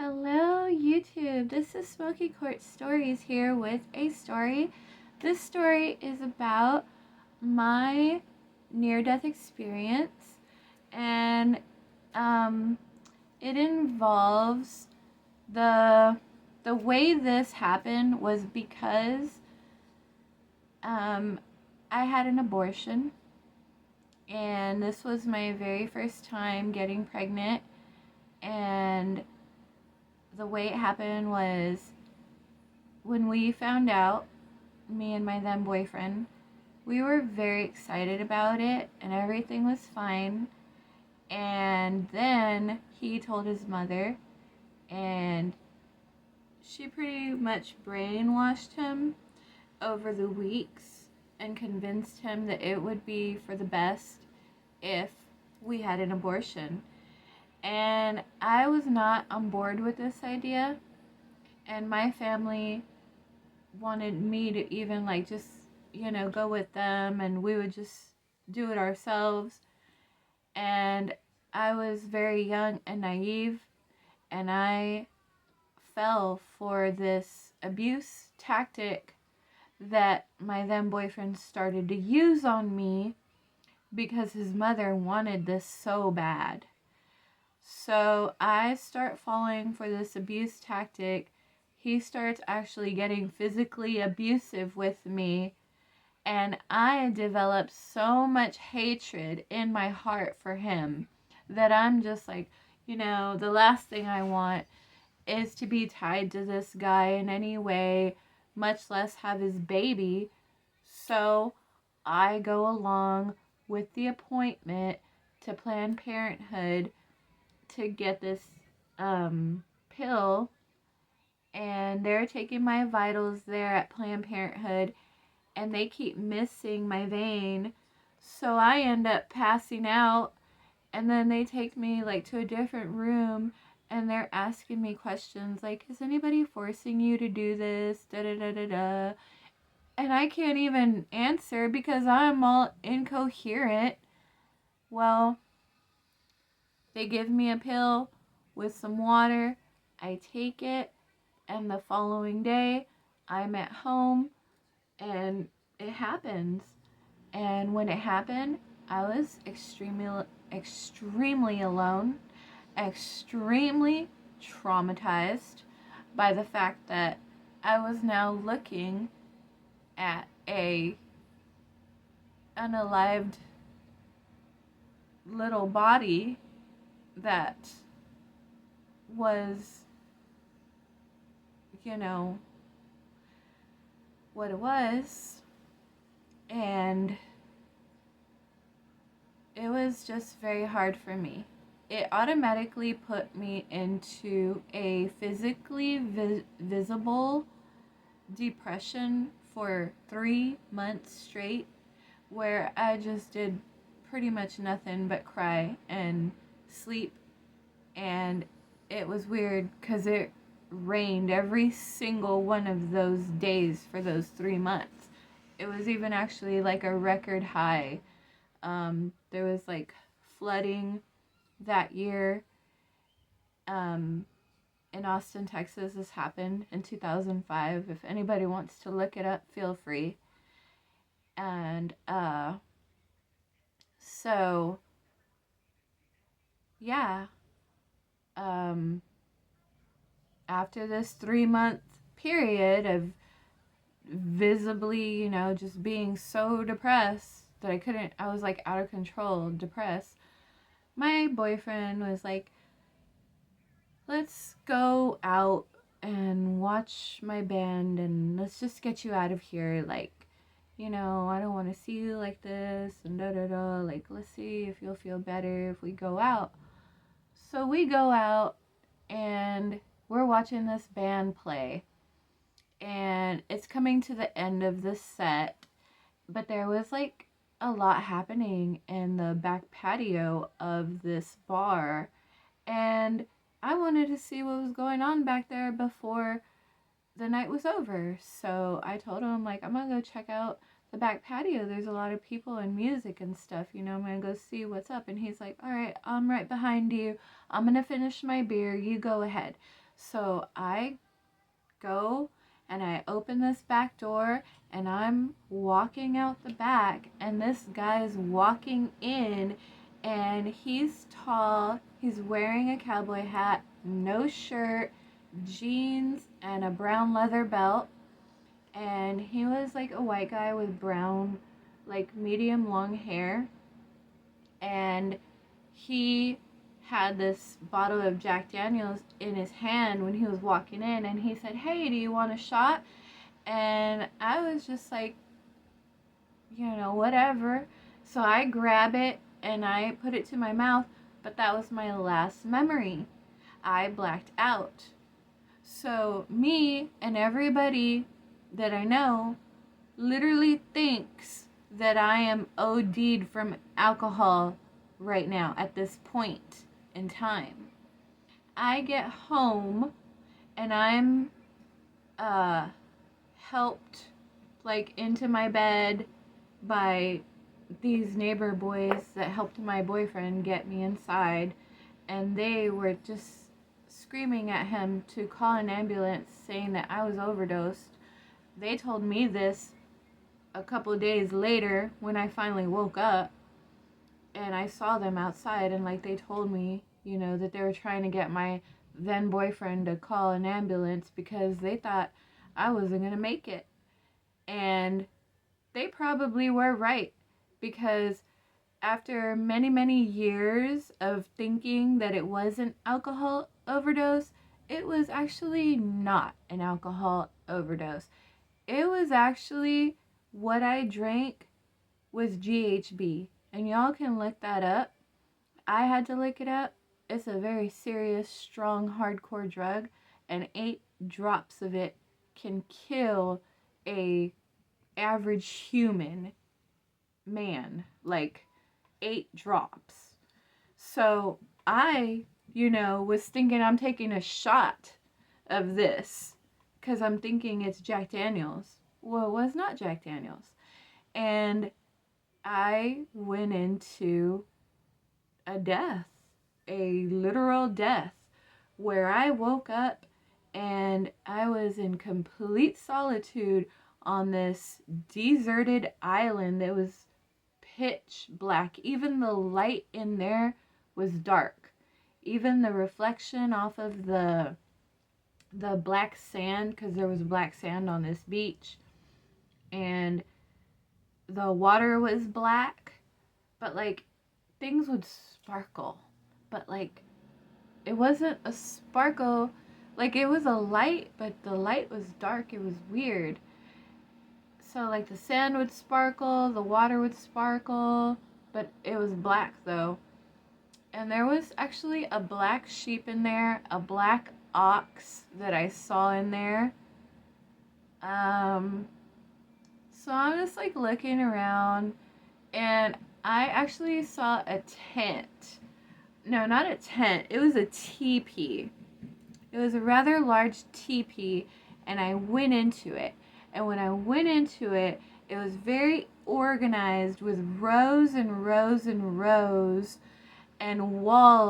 Hello, YouTube. This is Smoky Court Stories here with a story. This story is about my near-death experience, and it involves the the way this happened was because um, I had an abortion, and this was my very first time getting pregnant, and the way it happened was when we found out, me and my then boyfriend, we were very excited about it and everything was fine. And then he told his mother, and she pretty much brainwashed him over the weeks and convinced him that it would be for the best if we had an abortion. And I was not on board with this idea, and my family wanted me to even just go with them, and we would just do it ourselves. And I was very young and naive, and I fell for this abuse tactic that my then boyfriend started to use on me because his mother wanted this so bad. So I start falling for this abuse tactic. He starts actually getting physically abusive with me, and I develop so much hatred in my heart for him that I'm just like, the last thing I want is to be tied to this guy in any way, much less have his baby. So I go along with the appointment to Planned Parenthood to get this pill, and they're taking my vitals there at Planned Parenthood, and they keep missing my vein. So I end up passing out, and then they take me to a different room, and they're asking me questions like, is anybody forcing you to do this? Da da da da da. And I can't even answer because I'm all incoherent. Well, they give me a pill with some water. I take it, and the following day, I'm at home, and it happens. And when it happened, I was extremely alone, extremely traumatized by the fact that I was now looking at a unalived little body that was, you know, what it was. And it was just very hard for me. It automatically put me into a physically visible depression for 3 months straight, where I just did pretty much nothing but cry and sleep. And it was weird because it rained every single one of those days for those 3 months. It was even actually a record high. There was flooding that year in Austin, Texas. This happened in 2005. If anybody wants to look it up, feel free. And so yeah, after this 3 month period of visibly, just being so depressed that I was out of control, depressed, my boyfriend was like, let's go out and watch my band, and let's just get you out of here. I don't want to see you like this, and da da da. Let's see if you'll feel better if we go out. So we go out, and we're watching this band play. And it's coming to the end of the set, but there was a lot happening in the back patio of this bar, and I wanted to see what was going on back there before the night was over. So I told him, I'm gonna go check out the back patio. There's a lot of people and music and stuff, I'm gonna go see what's up. And he's like, all right, I'm right behind you. I'm gonna finish my beer. You go ahead. So I go and I open this back door and I'm walking out the back, and this guy is walking in, and he's tall, he's wearing a cowboy hat, no shirt, jeans, and a brown leather belt. And he was like a white guy with brown, like medium long hair. And he had this bottle of Jack Daniels in his hand when he was walking in, and he said, "Hey, do you want a shot?" And I was just like, whatever. So I grab it and I put it to my mouth, but that was my last memory. I blacked out. So me and everybody that I know literally thinks that I am OD'd from alcohol right now at this point in time. I get home and I'm helped like into my bed by these neighbor boys that helped my boyfriend get me inside, and they were just screaming at him to call an ambulance saying that I was overdosed. They told me this a couple of days later when I finally woke up, and I saw them outside, and like they told me, that they were trying to get my then boyfriend to call an ambulance because they thought I wasn't going to make it. And they probably were right, because after many, many years of thinking that it was an alcohol overdose, it was actually not an alcohol overdose. It was actually what I drank was GHB. And y'all can look that up. I had to look it up. It's a very serious, strong, hardcore drug, and 8 drops of it can kill a average human man. Like 8 drops. So I, was thinking I'm taking a shot of this because I'm thinking it's Jack Daniels. Well, it was not Jack Daniels. And I went into a death, a literal death, where I woke up and I was in complete solitude on this deserted island that was pitch black. Even the light in there was dark. Even the reflection off of the black sand, because there was black sand on this beach, and the water was black, but like things would sparkle, but like it wasn't a sparkle, like it was a light, but the light was dark. It was weird. So like the sand would sparkle, the water would sparkle, but it was black though. And there was actually a black sheep in there, a black ox that I saw in there. So I'm just like looking around, and I actually saw a tent. No, not a tent. It was a teepee. It was a rather large teepee, and I went into it. And when I went into it, it was very organized with rows and rows and rows and walls